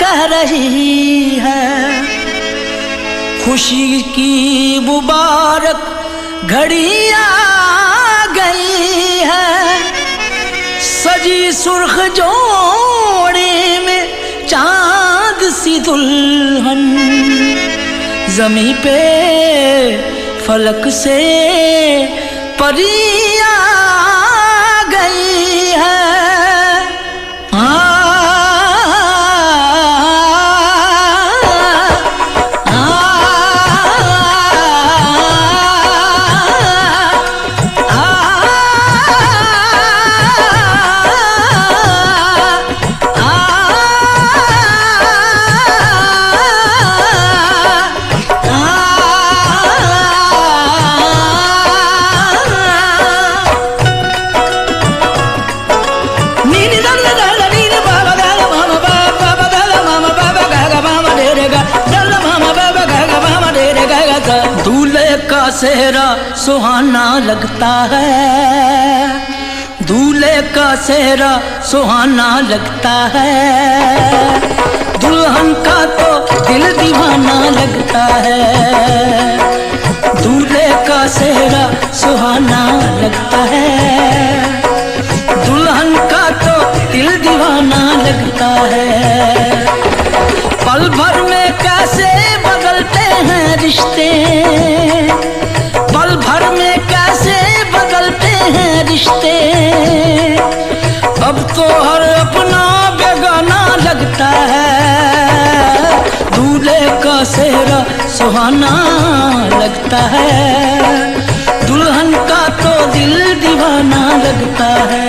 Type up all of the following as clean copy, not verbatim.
कह रही है, खुशी की मुबारक घड़ी आ गई है। सजी सुर्ख जोड़े में चांद सी दुल्हन, ज़मीं पे फलक से परी आ गई है। सेहरा सुहाना लगता है, दूल्हे का सेहरा सुहाना लगता है। दुल्हन का तो दिल दीवाना लगता है, दूल्हे का सेहरा सुहाना लगता है। दुल्हन का तो दिल दीवाना लगता है। पल भर में कैसे बदलते हैं रिश्ते, पल भर में कैसे बदलते हैं रिश्ते। अब तो हर अपना बेगाना लगता है, दूल्हे का सेहरा सुहाना लगता है। दुल्हन का तो दिल दीवाना लगता है।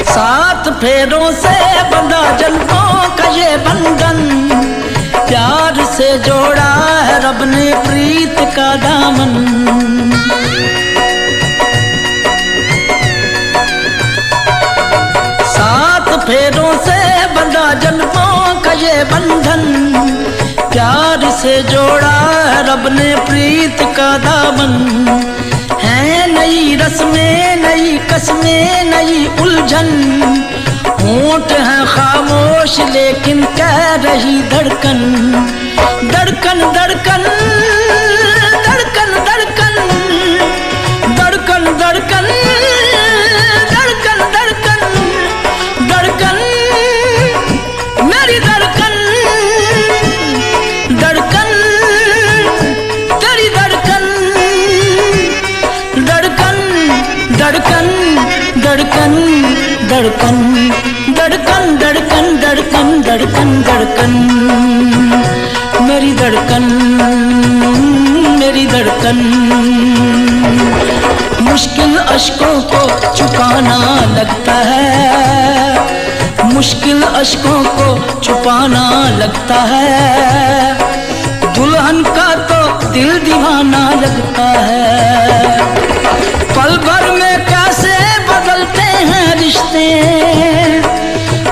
सात फेरों से बंधा जन्मों का ये बंधन, प्यार से जोड़ा है रब ने प्रीत का दामन। सात फेरों से बंधा जन्मों का ये बंधन, प्यार से जोड़ा है रब ने प्रीत का दामन। है नई रस्में, नई कस्में, नई उलझन। होंठ है खामोश लेकिन कह रही धड़कन, धड़कन धड़कन धड़कन धड़कन धड़कन धड़कन धड़कन धड़कन धड़कन मेरी धड़कन, धड़कन तेरी धड़कन, धड़कन धड़कन धड़कन धड़कन धड़कन धड़कन धड़कन धड़कन धड़कन मेरी धड़कन, मेरी धड़कन। मुश्किल अश्कों को छुपाना लगता है, मुश्किल अश्कों को छुपाना लगता है। दुल्हन का तो दिल दीवाना लगता है। पल भर में कैसे बदलते हैं रिश्ते,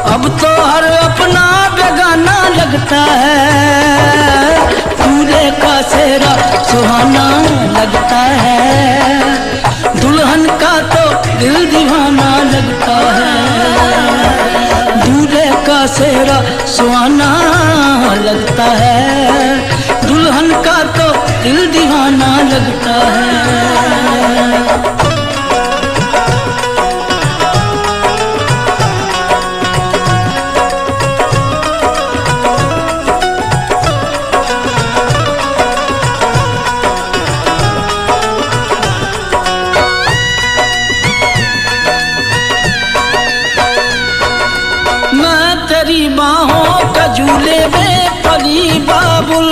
अब तो हर अपना बेगाना लगता है। दूल्हे का सेहरा सुहाना लगता है, दुल्हन का तो दिल दीवाना लगता है। दूल्हे का सेहरा सुहाना लगता है, दुल्हन का तो दिल दीवाना लगता है। तेरी बाहों का झूले में पली बाबुल,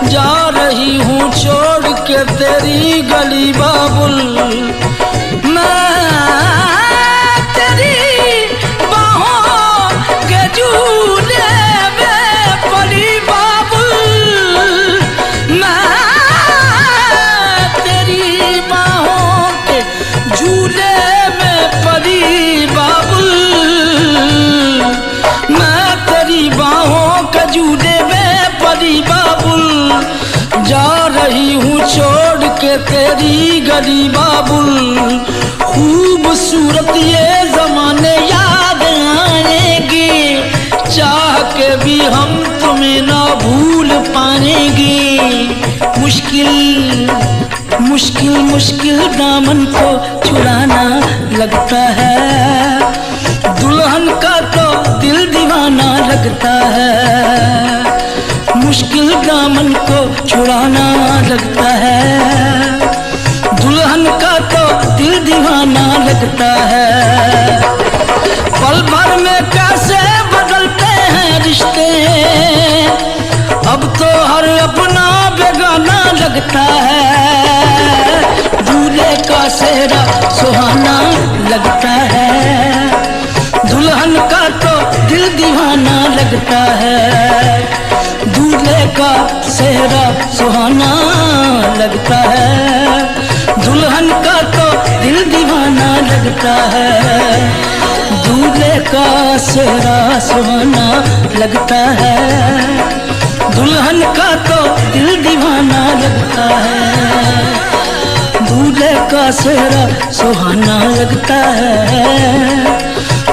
जा रही हूँ छोड़ के तेरी गली बाबुल। मैं तेरी बाहों के झूले में पली बाबुल, मैं तेरी बाहों के झूले तेरी गरीबा बुल, खूबसूरत ये जमाने याद आएंगे, चाह के भी हम तुम्हें ना भूल पाएंगे। मुश्किल मुश्किल मुश्किल दामन को छुड़ाना लगता है, दुल्हन का तो दिल दीवाना लगता है। मुश्किल दामन को छुड़ाना लगता है, दुल्हन का तो दिल दीवाना लगता है। पल भर में कैसे बदलते हैं रिश्ते, अब तो हर अपना बेगाना लगता है। दूल्हे का सेहरा सुहाना लगता है, दुल्हन का तो दिल दीवाना लगता है। दूल्हे का सेहरा सुहाना लगता है, दुल्हन का तो दिल दीवाना लगता है। दूल्हे का सेहरा सुहाना लगता है, दुल्हन का तो दिल दीवाना लगता है। दूल्हे का सेहरा सुहाना लगता है,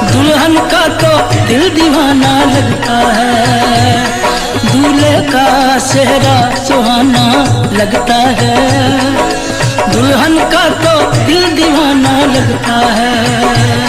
दुल्हन का तो दिल दीवाना लगता है। दूल्हे का सेहरा सुहाना लगता है, दुल्हन का तो दिल दीवाना लगता है।